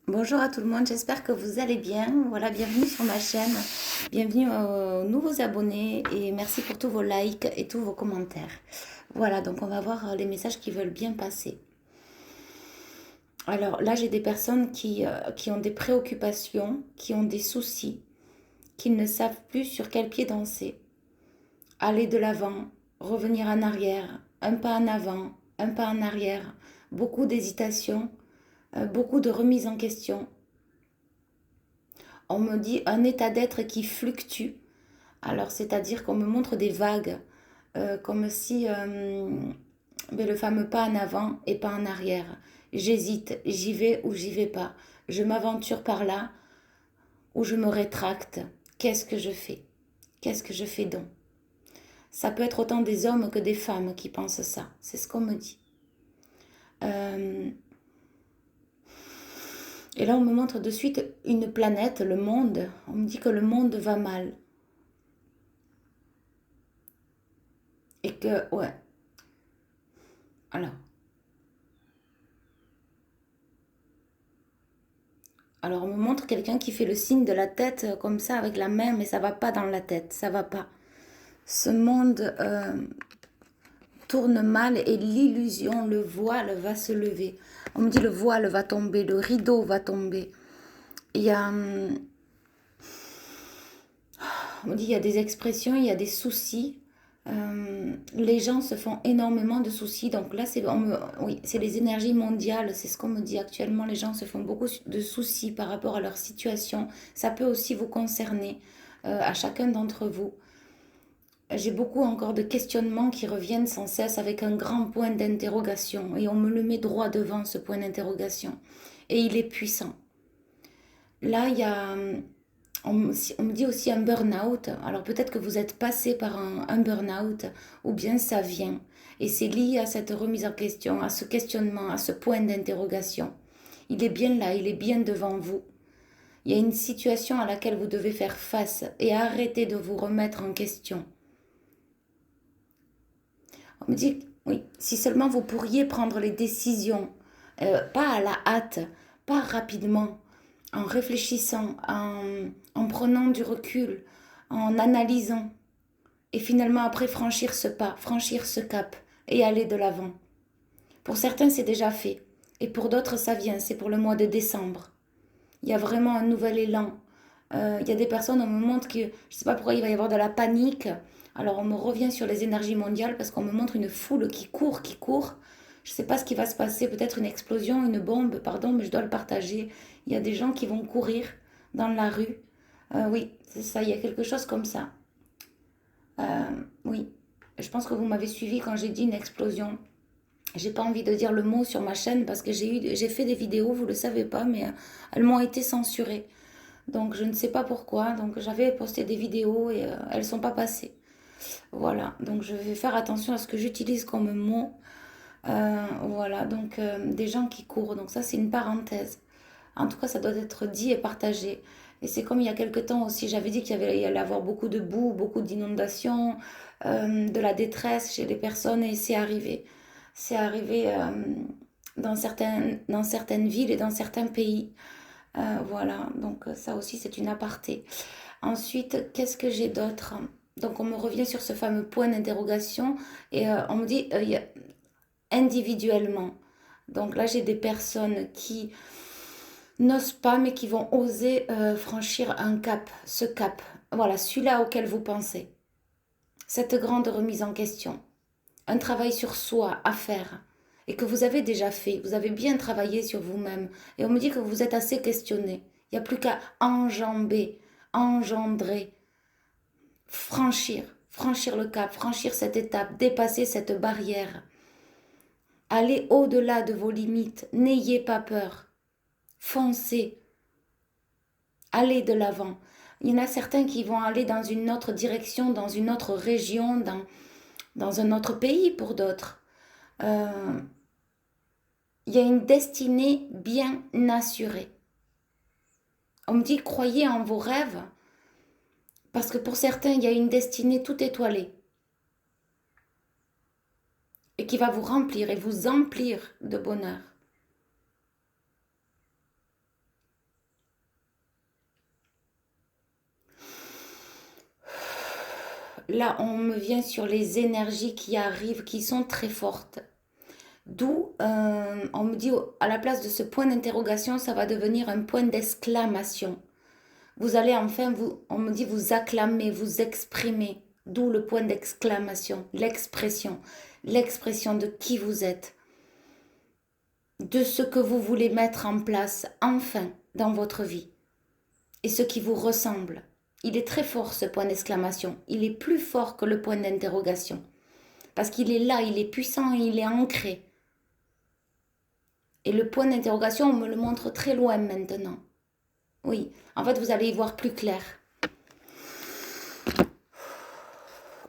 Bonjour à tout le monde, j'espère que vous allez bien. Voilà, bienvenue sur ma chaîne, bienvenue aux nouveaux abonnés et merci pour tous vos likes et tous vos commentaires. Voilà, donc on va voir les messages qui veulent bien passer. Alors là, j'ai des personnes qui ont des préoccupations, qui ont des soucis, qui ne savent plus sur quel pied danser. Aller de l'avant, revenir en arrière, un pas en avant, un pas en arrière, beaucoup d'hésitation, beaucoup de remise en question. On me dit un état d'être qui fluctue. Alors, c'est-à-dire qu'on me montre des vagues, comme si ben, le fameux pas en avant et pas en arrière. J'hésite, j'y vais ou j'y vais pas. Je m'aventure par là ou je me rétracte. Qu'est-ce que je fais? Qu'est-ce que je fais donc? Ça peut être autant des hommes que des femmes qui pensent ça. C'est ce qu'on me dit. Euh, et là, on me montre de suite une planète, le monde. On me dit que le monde va mal. Et que, ouais. Alors, Alors on me montre quelqu'un qui fait le signe de la tête comme ça avec la main, mais ça va pas dans la tête, ça va pas. Ce monde tourne mal et l'illusion, le voile va se lever. On me dit le voile va tomber, le rideau va tomber. Il y a, on me dit il y a des expressions, il y a des soucis. Les gens se font énormément de soucis. Donc là, oui, c'est les énergies mondiales. C'est ce qu'on me dit actuellement. Les gens se font beaucoup de soucis par rapport à leur situation. Ça peut aussi vous concerner, à chacun d'entre vous. J'ai beaucoup encore de questionnements qui reviennent sans cesse avec un grand point d'interrogation. Et on me le met droit devant, ce point d'interrogation. Et il est puissant. Là, il y a on me dit aussi un burn-out. Alors peut-être que vous êtes passé par un burn-out ou bien ça vient. Et c'est lié à cette remise en question, à ce questionnement, à ce point d'interrogation. Il est bien là, il est bien devant vous. Il y a une situation à laquelle vous devez faire face et arrêter de vous remettre en question. On me dit, oui, si seulement vous pourriez prendre les décisions, pas à la hâte, pas rapidement, en réfléchissant, en prenant du recul, en analysant, et finalement après franchir ce pas, franchir ce cap et aller de l'avant. Pour certains, c'est déjà fait, et pour d'autres, ça vient, c'est pour le mois de décembre. Il y a vraiment un nouvel élan. Il y a des personnes, on me montre que, je ne sais pas pourquoi il va y avoir de la panique. Alors on me revient sur les énergies mondiales parce qu'on me montre une foule qui court, qui court. Je ne sais pas ce qui va se passer, peut-être une explosion, une bombe, pardon, mais je dois le partager. Il y a des gens qui vont courir dans la rue. Oui, c'est ça, il y a quelque chose comme ça. Euh, oui, je pense que vous m'avez suivi quand j'ai dit une explosion. J'ai pas envie de dire le mot sur ma chaîne parce que j'ai fait des vidéos, vous le savez pas, mais elles m'ont été censurées. Donc je ne sais pas pourquoi. Donc j'avais posté des vidéos et elles sont pas passées. Voilà. Donc je vais faire attention à ce que j'utilise comme mot. Voilà. Donc des gens qui courent. Donc ça c'est une parenthèse. En tout cas ça doit être dit et partagé. Et c'est comme il y a quelque temps aussi, j'avais dit il allait y avoir beaucoup de boue, beaucoup d'inondations, de la détresse chez les personnes et c'est arrivé. C'est arrivé dans certaines villes et dans certains pays. Voilà, donc ça aussi c'est une aparté. Ensuite, qu'est-ce que j'ai d'autre? Donc on me revient sur ce fameux point d'interrogation et on me dit individuellement. Donc là j'ai des personnes qui n'osent pas mais qui vont oser franchir un cap, ce cap. Voilà, celui-là auquel vous pensez. Cette grande remise en question. Un travail sur soi à faire et que vous avez déjà fait. Vous avez bien travaillé sur vous-même. Et on me dit que vous êtes assez questionné. Il n'y a plus qu'à enjamber, engendrer, franchir le cap, franchir cette étape, dépasser cette barrière. Allez au-delà de vos limites. N'ayez pas peur. Foncez. Allez de l'avant. Il y en a certains qui vont aller dans une autre direction, dans une autre région, dans un autre pays pour d'autres. Euh, il y a une destinée bien assurée. On me dit croyez en vos rêves parce que pour certains il y a une destinée tout étoilée et qui va vous remplir et vous emplir de bonheur. là, on me vient sur les énergies qui arrivent, qui sont très fortes. D'où, on me dit, à la place de ce point d'interrogation, ça va devenir un point d'exclamation. Vous allez enfin, on me dit, vous acclamer, vous exprimer. D'où le point d'exclamation, l'expression de qui vous êtes, de ce que vous voulez mettre en place, enfin, dans votre vie, et ce qui vous ressemble. Il est très fort, ce point d'exclamation. Il est plus fort que le point d'interrogation. Parce qu'il est là, il est puissant et il est ancré. Et le point d'interrogation, on me le montre très loin maintenant. Oui, en fait, vous allez y voir plus clair.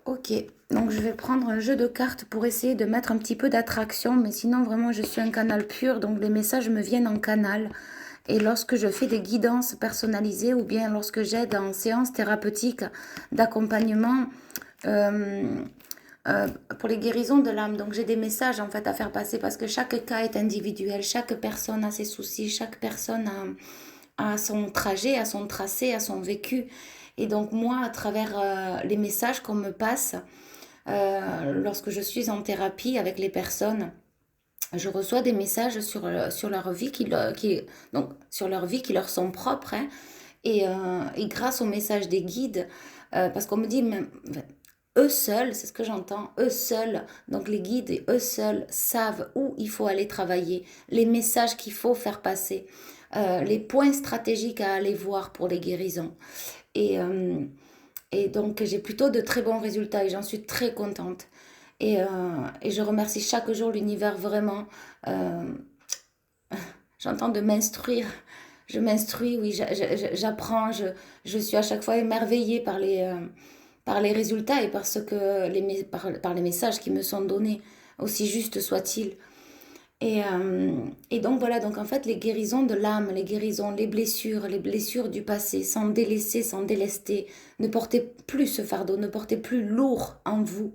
Ok, donc je vais prendre un jeu de cartes pour essayer de mettre un petit peu d'attraction. Mais sinon, vraiment, je suis un canal pur, donc les messages me viennent en canal. Et lorsque je fais des guidances personnalisées ou bien lorsque j'aide en séance thérapeutique d'accompagnement pour les guérisons de l'âme, donc j'ai des messages en fait à faire passer parce que chaque cas est individuel, chaque personne a ses soucis, chaque personne a son trajet, a son tracé, a son vécu. Et donc moi, à travers les messages qu'on me passe, lorsque je suis en thérapie avec les personnes, je reçois des messages sur leur vie donc, sur leur vie qui leur sont propres. Hein, et grâce aux messages des guides, parce qu'on me dit, même, eux seuls, c'est ce que j'entends, eux seuls, donc les guides, eux seuls savent où il faut aller travailler, les messages qu'il faut faire passer, les points stratégiques à aller voir pour les guérisons. Et donc j'ai plutôt de très bons résultats et j'en suis très contente. Et je remercie chaque jour l'univers vraiment. J'entends de m'instruire. Je m'instruis, oui, j'apprends. Je suis à chaque fois émerveillée par les résultats et par les messages qui me sont donnés, aussi justes soient-ils. Et donc voilà, donc en fait les guérisons de l'âme, les guérisons, les blessures du passé, sans délaisser, sans délester, ne portez plus ce fardeau, ne portez plus lourd en vous,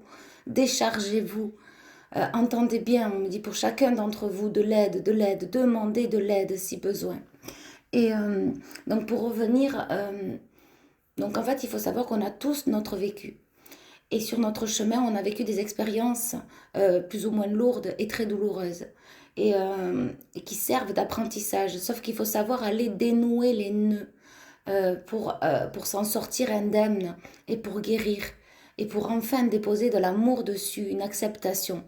déchargez-vous. Entendez bien, on me dit pour chacun d'entre vous de l'aide, demandez de l'aide si besoin. Et donc pour revenir, donc en fait il faut savoir qu'on a tous notre vécu. Et sur notre chemin, on a vécu des expériences plus ou moins lourdes et très douloureuses. Et qui servent d'apprentissage. Sauf qu'il faut savoir aller dénouer les nœuds pour s'en sortir indemne et pour guérir. Et pour enfin déposer de l'amour dessus, une acceptation.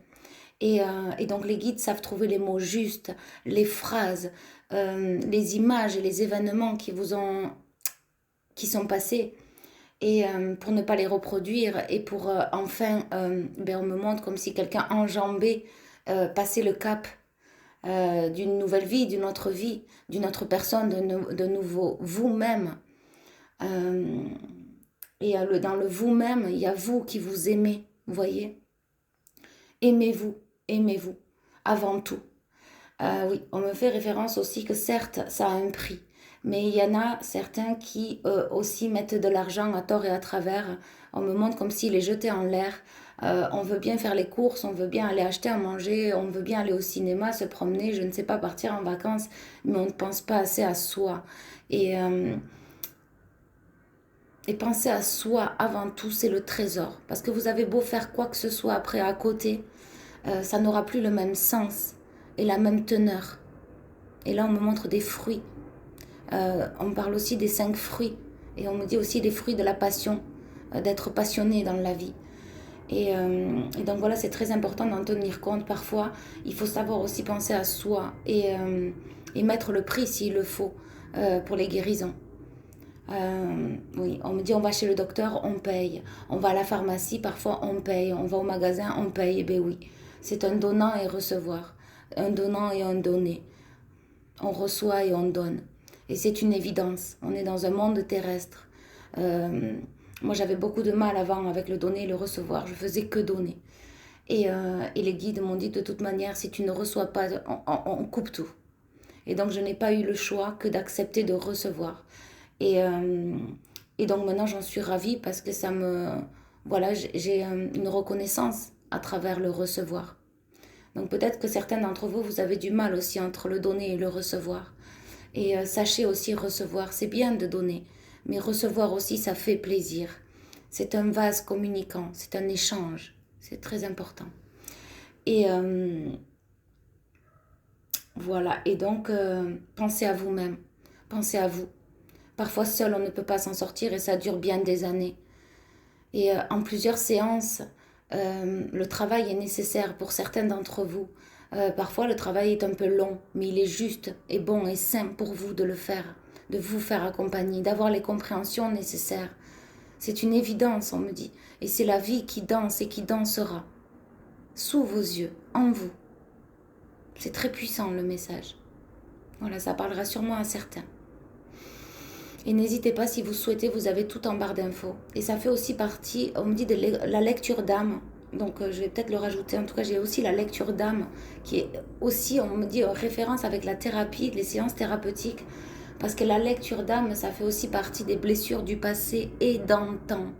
Et donc les guides savent trouver les mots justes, les phrases, les images et les événements qui sont passés. Et pour ne pas les reproduire et pour enfin, on me montre comme si quelqu'un enjambait, passait le cap d'une nouvelle vie, d'une autre vie, d'une autre personne, de nouveau vous-même. Et dans le vous-même, il y a vous qui vous aimez, vous voyez. Aimez-vous, avant tout. Oui, on me fait référence aussi que certes, ça a un prix. Mais il y en a certains qui aussi mettent de l'argent à tort et à travers. On me montre comme s'il est jeté en l'air. On veut bien faire les courses, on veut bien aller acheter à manger, on veut bien aller au cinéma, se promener, je ne sais pas, partir en vacances, mais on ne pense pas assez à soi. Et penser à soi avant tout, c'est le trésor. Parce que vous avez beau faire quoi que ce soit après à côté, ça n'aura plus le même sens et la même teneur. Et là, on me montre des fruits. On parle aussi des 5 fruits. Et on me dit aussi des fruits de la passion, d'être passionné dans la vie. Et donc voilà, c'est très important d'en tenir compte. Parfois, il faut savoir aussi penser à soi et mettre le prix s'il le faut pour les guérisons. Oui, on me dit on va chez le docteur, on paye. On va à la pharmacie, parfois on paye. On va au magasin, on paye. Eh bien oui, c'est un donnant et recevoir. Un donnant et un donné. On reçoit et on donne. Et c'est une évidence. On est dans un monde terrestre. Moi, j'avais beaucoup de mal avant avec le donner et le recevoir. Je faisais que donner. Et les guides m'ont dit de toute manière, si tu ne reçois pas, on coupe tout. Et donc, je n'ai pas eu le choix que d'accepter de recevoir. Et donc, maintenant, j'en suis ravie parce que ça me... Voilà, j'ai une reconnaissance à travers le recevoir. Donc, peut-être que certains d'entre vous, vous avez du mal aussi entre le donner et le recevoir. Et sachez aussi recevoir, c'est bien de donner. Mais recevoir aussi, ça fait plaisir. C'est un vase communicant, c'est un échange. C'est très important. Et voilà. Et donc, pensez à vous-même. Pensez à vous. Parfois, seul, on ne peut pas s'en sortir et ça dure bien des années. Et en plusieurs séances, le travail est nécessaire pour certains d'entre vous. Parfois, le travail est un peu long, mais il est juste et bon et sain pour vous de le faire, de vous faire accompagner, d'avoir les compréhensions nécessaires. C'est une évidence, on me dit. Et c'est la vie qui danse et qui dansera. Sous vos yeux, en vous. C'est très puissant le message. Voilà, ça parlera sûrement à certains. Et n'hésitez pas, si vous souhaitez, vous avez tout en barre d'infos. Et ça fait aussi partie, on me dit, de la lecture d'âme. Donc je vais peut-être le rajouter. En tout cas, j'ai aussi la lecture d'âme, qui est aussi, on me dit, en référence avec la thérapie, les séances thérapeutiques. Parce que la lecture d'âme, ça fait aussi partie des blessures du passé et d'antan.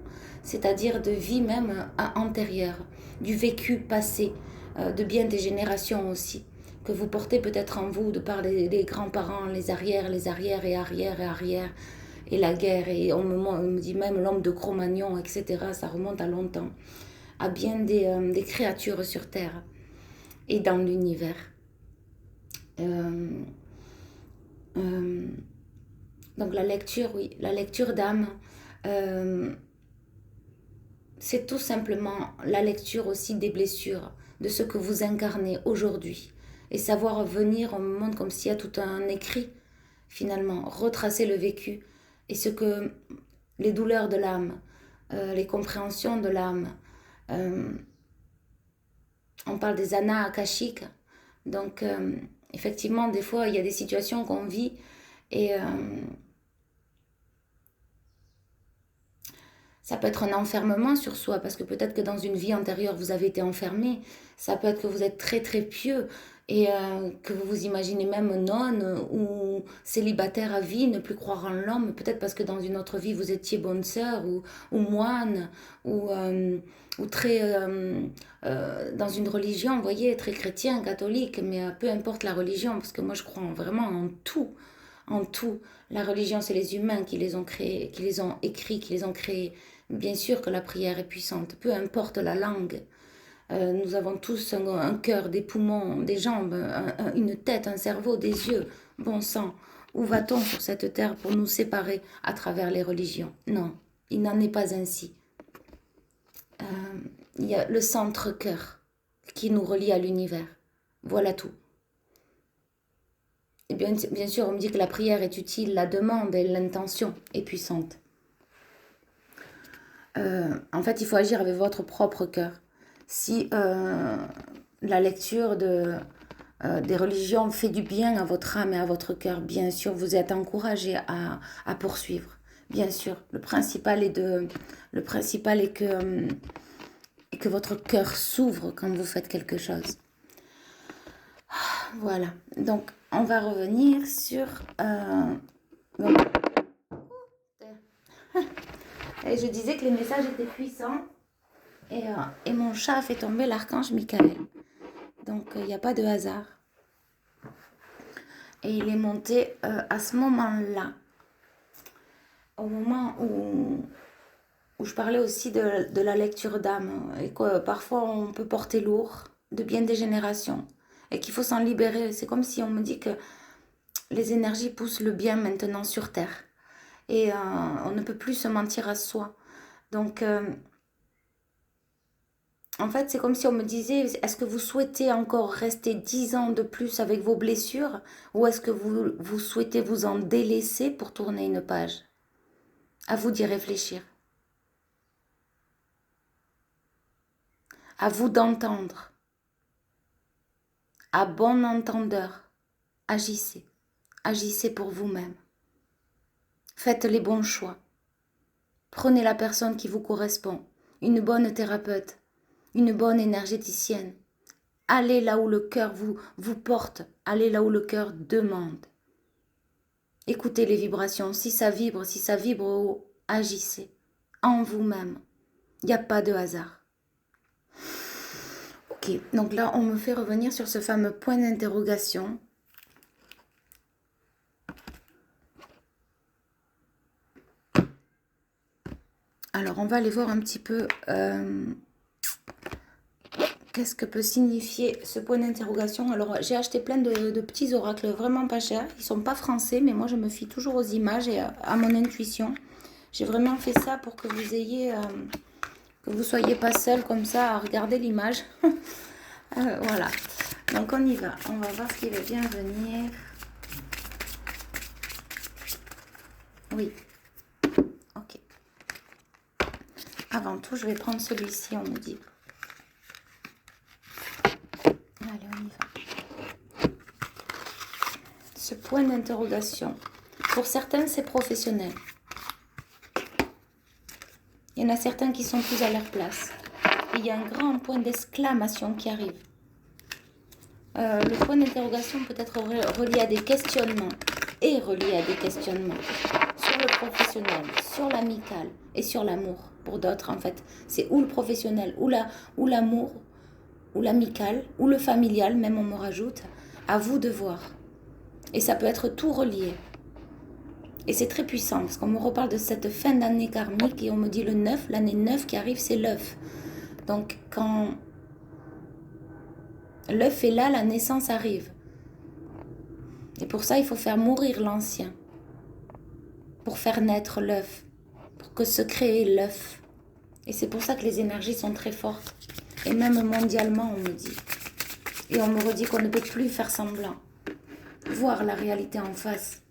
C'est-à-dire de vie même antérieure, du vécu passé, de bien des générations aussi, que vous portez peut-être en vous de par les grands-parents, les arrières et arrières et arrières, et la guerre, et on me dit même l'homme de Cro-Magnon, etc. Ça remonte à longtemps, à bien des créatures sur Terre et dans l'univers. Donc la lecture, oui, la lecture d'âme, c'est tout simplement la lecture aussi des blessures, de ce que vous incarnez aujourd'hui. Et savoir venir, on me montre comme s'il y a tout un écrit, finalement, retracer le vécu et ce que les douleurs de l'âme, les compréhensions de l'âme. On parle des annas akashiques. Donc, effectivement, des fois, il y a des situations qu'on vit et ça peut être un enfermement sur soi, parce que peut-être que dans une vie antérieure, vous avez été enfermé. Ça peut être que vous êtes très très pieux et que vous vous imaginez même nonne ou célibataire à vie, ne plus croire en l'homme. Peut-être parce que dans une autre vie, vous étiez bonne sœur ou moine ou très dans une religion, vous voyez, très chrétien, catholique, mais peu importe la religion, parce que moi je crois vraiment en tout. En tout, la religion, c'est les humains qui les ont créés, qui les ont écrits, qui les ont créés. Bien sûr que la prière est puissante, peu importe la langue. Nous avons tous un cœur, des poumons, des jambes, une tête, un cerveau, des yeux. Bon sang, où va-t-on sur cette terre pour nous séparer à travers les religions? Non, il n'en est pas ainsi. Il y a le centre-cœur qui nous relie à l'univers. Voilà tout. Et bien sûr, on me dit que la prière est utile, la demande et l'intention est puissante. En fait, il faut agir avec votre propre cœur. Si la lecture des religions fait du bien à votre âme et à votre cœur, bien sûr, vous êtes encouragé à poursuivre. Bien sûr, le principal est que votre cœur s'ouvre quand vous faites quelque chose. Voilà, donc on va revenir sur... Et je disais que les messages étaient puissants et mon chat a fait tomber l'archange Michael. Donc il n'y a pas de hasard. Et il est monté à ce moment-là, au moment où je parlais aussi de la lecture d'âme et que parfois on peut porter lourd de bien des générations et qu'il faut s'en libérer. C'est comme si on me dit que les énergies poussent le bien maintenant sur Terre et on ne peut plus se mentir à soi. Donc, en fait, c'est comme si on me disait, est-ce que vous souhaitez encore rester 10 ans de plus avec vos blessures ou est-ce que vous souhaitez vous en délaisser pour tourner une page? À vous d'y réfléchir. À vous d'entendre. À bon entendeur, agissez. Agissez pour vous-même. Faites les bons choix. Prenez la personne qui vous correspond, une bonne thérapeute, une bonne énergéticienne. Allez là où le cœur vous porte, allez là où le cœur demande. Écoutez les vibrations, si ça vibre haut, agissez en vous-même. Il n'y a pas de hasard. Ok, donc là on me fait revenir sur ce fameux point d'interrogation. Alors, on va aller voir un petit peu qu'est-ce que peut signifier ce point d'interrogation. Alors, j'ai acheté plein de petits oracles vraiment pas chers. Ils sont pas français, mais moi, je me fie toujours aux images et à mon intuition. J'ai vraiment fait ça pour que vous ayez, que vous soyez pas seul comme ça à regarder l'image. Voilà. Donc, on y va. On va voir ce qui va bien venir. Oui. Ok. Avant tout, je vais prendre celui-ci, on me dit. Allez, on y va. Ce point d'interrogation. Pour certains, c'est professionnel. Il y en a certains qui sont plus à leur place. Il y a un grand point d'exclamation qui arrive. Le point d'interrogation peut être relié à des questionnements et relié à des questionnements sur le professionnel, sur l'amical et sur l'amour. Pour d'autres, en fait, c'est ou le professionnel, ou l'amour, ou l'amical, ou le familial, même on me rajoute. À vous de voir. Et ça peut être tout relié. Et c'est très puissant, parce qu'on me reparle de cette fin d'année karmique, et on me dit le 9, l'année 9 qui arrive, c'est l'œuf. Donc, quand l'œuf est là, la naissance arrive. Et pour ça, il faut faire mourir l'ancien. Pour faire naître l'œuf. Pour que se crée l'œuf. Et c'est pour ça que les énergies sont très fortes. Et même mondialement, on me dit. Et on me redit qu'on ne peut plus faire semblant. Voir la réalité en face.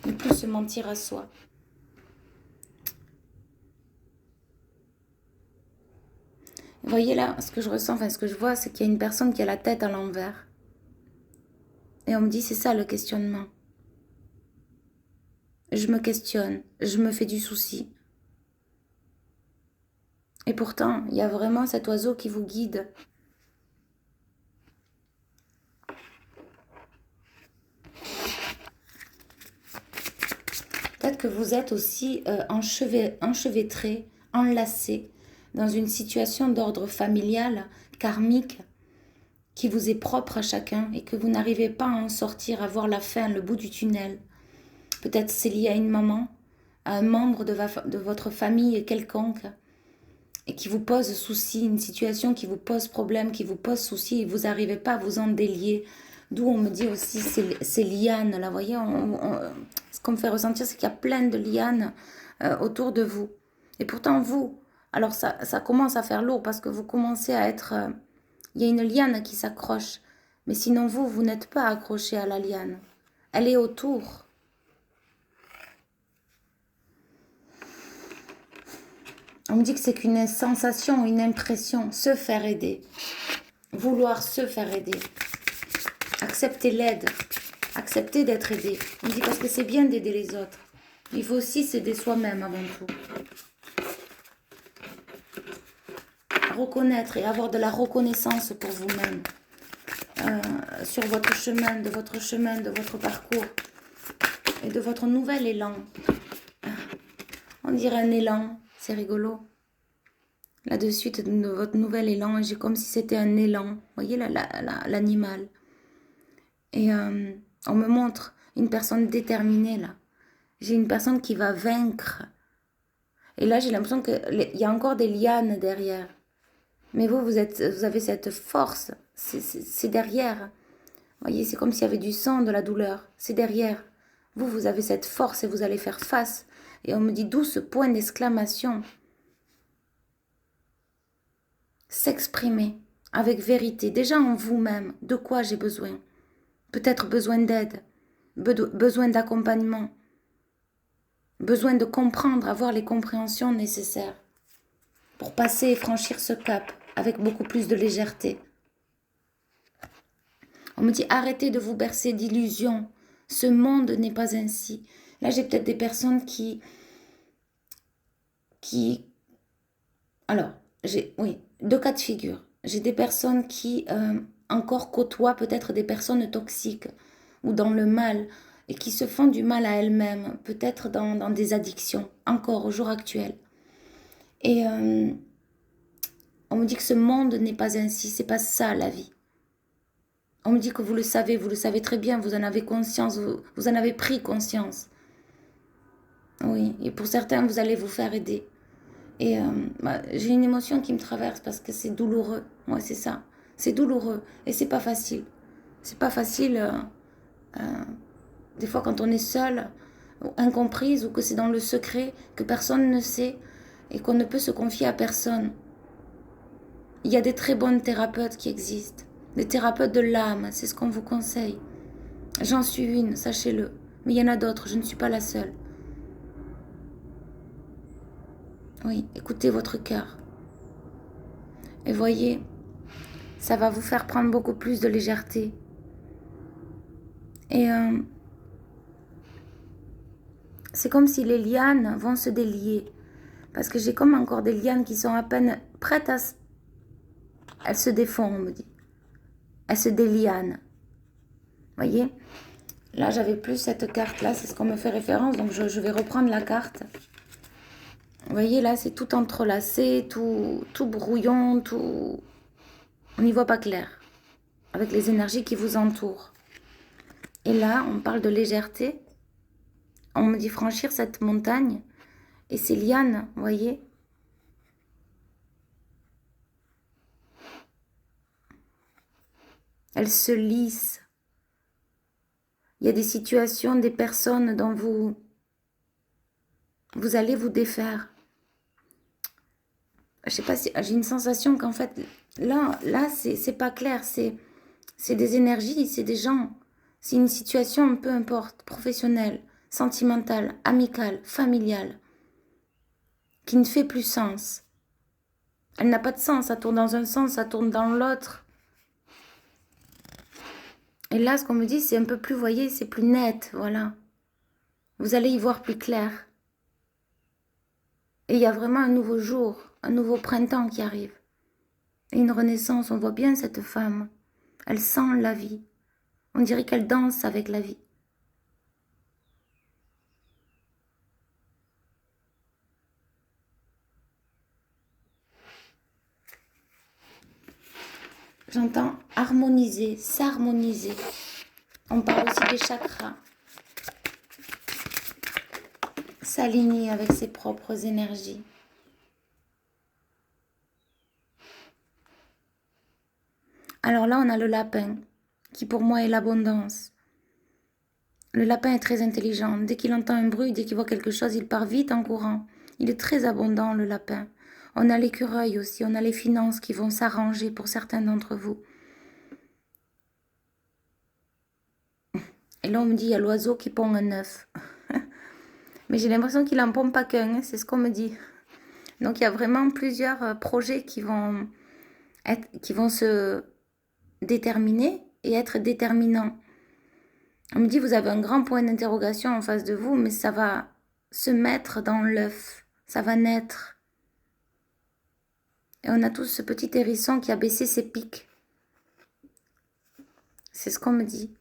Ne plus se mentir à soi. Vous voyez là, ce que je ressens, enfin ce que je vois, c'est qu'il y a une personne qui a la tête à l'envers. Et on me dit, c'est ça le questionnement. Je me questionne, je me fais du souci. Et pourtant, il y a vraiment cet oiseau qui vous guide. Peut-être que vous êtes aussi enchevêtré, enlacé dans une situation d'ordre familial, karmique, qui vous est propre à chacun et que vous n'arrivez pas à en sortir, à voir la fin, le bout du tunnel. Peut-être c'est lié à une maman, à un membre de votre famille quelconque et qui vous pose souci, une situation qui vous pose problème, qui vous pose souci et vous n'arrivez pas à vous en délier. D'où on me dit aussi ces lianes, là, vous voyez, ce qu'on me fait ressentir, c'est qu'il y a plein de lianes autour de vous. Et pourtant, vous, alors ça commence à faire lourd parce que vous commencez à être... il y a une liane qui s'accroche. Mais sinon, vous n'êtes pas accroché à la liane. Elle est autour. On me dit que c'est qu'une sensation, une impression, se faire aider. Vouloir se faire aider. Accepter l'aide. Accepter d'être aidé. On me dit parce que c'est bien d'aider les autres. Il faut aussi s'aider soi-même avant tout. Reconnaître et avoir de la reconnaissance pour vous-même. Sur votre chemin, de votre parcours. Et de votre nouvel élan. On dirait un élan. C'est rigolo. Là, de suite, de votre nouvel élan, j'ai comme si c'était un élan. Vous voyez, l'animal. Et on me montre une personne déterminée, là. J'ai une personne qui va vaincre. Et là, j'ai l'impression qu'il y a encore des lianes derrière. Mais vous avez cette force. C'est derrière. Vous voyez, c'est comme s'il y avait du sang, de la douleur. C'est derrière. Vous avez cette force et vous allez faire face. Et on me dit d'où ce point d'exclamation. S'exprimer avec vérité, déjà en vous-même, de quoi j'ai besoin. Peut-être besoin d'aide, besoin d'accompagnement, besoin de comprendre, avoir les compréhensions nécessaires pour passer et franchir ce cap avec beaucoup plus de légèreté. On me dit arrêtez de vous bercer d'illusions, ce monde n'est pas ainsi. Là j'ai peut-être des personnes qui... Alors, oui, deux cas de figure. J'ai des personnes qui encore côtoient peut-être des personnes toxiques ou dans le mal et qui se font du mal à elles-mêmes, peut-être dans des addictions, encore au jour actuel. Et on me dit que ce monde n'est pas ainsi, c'est pas ça la vie. On me dit que vous le savez très bien, vous en avez conscience, vous en avez pris conscience. Oui, et pour certains, vous allez vous faire aider. Et j'ai une émotion qui me traverse parce que c'est douloureux. Ouais, c'est ça. C'est douloureux. Et c'est pas facile. C'est pas facile, des fois, quand on est seul, ou incomprise, ou que c'est dans le secret, que personne ne sait, et qu'on ne peut se confier à personne. Il y a des très bonnes thérapeutes qui existent. Des thérapeutes de l'âme, c'est ce qu'on vous conseille. J'en suis une, sachez-le. Mais il y en a d'autres, je ne suis pas la seule. Oui, écoutez votre cœur. Et voyez, ça va vous faire prendre beaucoup plus de légèreté. Et c'est comme si les lianes vont se délier. Parce que j'ai comme encore des lianes qui sont à peine prêtes à... Elles se défont, on me dit. Elles se délianent. Voyez? Là, j'avais plus cette carte-là, c'est ce qu'on me fait référence, donc je vais reprendre la carte. Vous voyez, là, c'est tout entrelacé, tout brouillon, tout... On n'y voit pas clair, avec les énergies qui vous entourent. Et là, on parle de légèreté. On me dit franchir cette montagne. Et ces lianes, vous voyez? Elles se lissent. Il y a des situations, des personnes dont vous allez vous défaire. Je sais pas si j'ai une sensation qu'en fait, là c'est pas clair. C'est des énergies, c'est des gens. C'est une situation, peu importe, professionnelle, sentimentale, amicale, familiale, qui ne fait plus sens. Elle n'a pas de sens, ça tourne dans un sens, ça tourne dans l'autre. Et là, ce qu'on me dit, c'est un peu plus, vous voyez, c'est plus net, voilà. Vous allez y voir plus clair. Et il y a vraiment un nouveau jour, un nouveau printemps qui arrive. Et une renaissance, on voit bien cette femme. Elle sent la vie. On dirait qu'elle danse avec la vie. J'entends harmoniser, s'harmoniser. On parle aussi des chakras. S'aligner avec ses propres énergies. Alors là, on a le lapin, qui pour moi est l'abondance. Le lapin est très intelligent. Dès qu'il entend un bruit, dès qu'il voit quelque chose, il part vite en courant. Il est très abondant, le lapin. On a l'écureuil aussi, on a les finances qui vont s'arranger pour certains d'entre vous. Et là, on me dit, il y a l'oiseau qui pond un œuf. Mais j'ai l'impression qu'il n'en pond pas qu'un, c'est ce qu'on me dit. Donc, il y a vraiment plusieurs projets qui vont se déterminer et être déterminants. On me dit, vous avez un grand point d'interrogation en face de vous, mais ça va se mettre dans l'œuf. Ça va naître. Et on a tous ce petit hérisson qui a baissé ses pics. C'est ce qu'on me dit.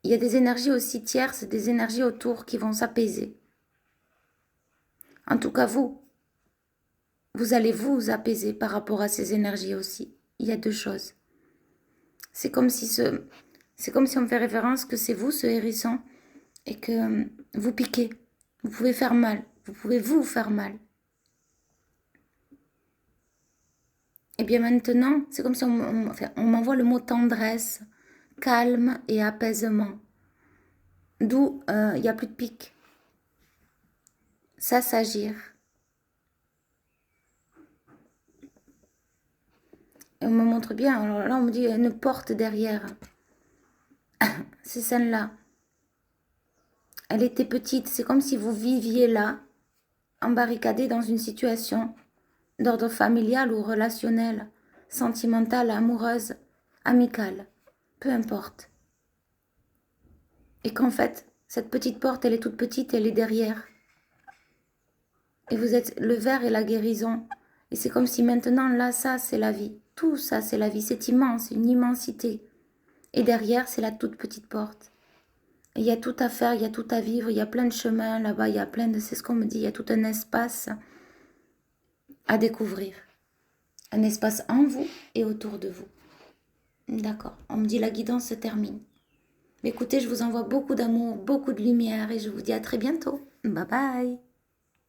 Il y a des énergies aussi tierces, des énergies autour qui vont s'apaiser. En tout cas, vous allez vous apaiser par rapport à ces énergies aussi. Il y a deux choses. C'est comme si on me fait référence que c'est vous, ce hérisson, et que vous piquez. Vous pouvez faire mal. Vous pouvez vous faire mal. Et bien maintenant, c'est comme si on m'envoie le mot tendresse, calme et apaisement. D'où il n'y a plus de pique. Ça s'agir. Et on me montre bien, alors là on me dit une porte derrière. C'est celle-là. Elle était petite, c'est comme si vous viviez là, embarricadé dans une situation d'ordre familial ou relationnel, sentimentale, amoureuse, amicale, peu importe. Et qu'en fait, cette petite porte, elle est toute petite, elle est derrière. Et vous êtes le verre et la guérison. Et c'est comme si maintenant, là, ça, c'est la vie. Tout ça, c'est la vie. C'est immense, une immensité. Et derrière, c'est la toute petite porte. Et il y a tout à faire, il y a tout à vivre, il y a plein de chemins là-bas, il y a plein de... C'est ce qu'on me dit, il y a tout un espace à découvrir. Un espace en vous et autour de vous. D'accord, on me dit la guidance se termine. Mais écoutez, je vous envoie beaucoup d'amour, beaucoup de lumière et je vous dis à très bientôt. Bye bye.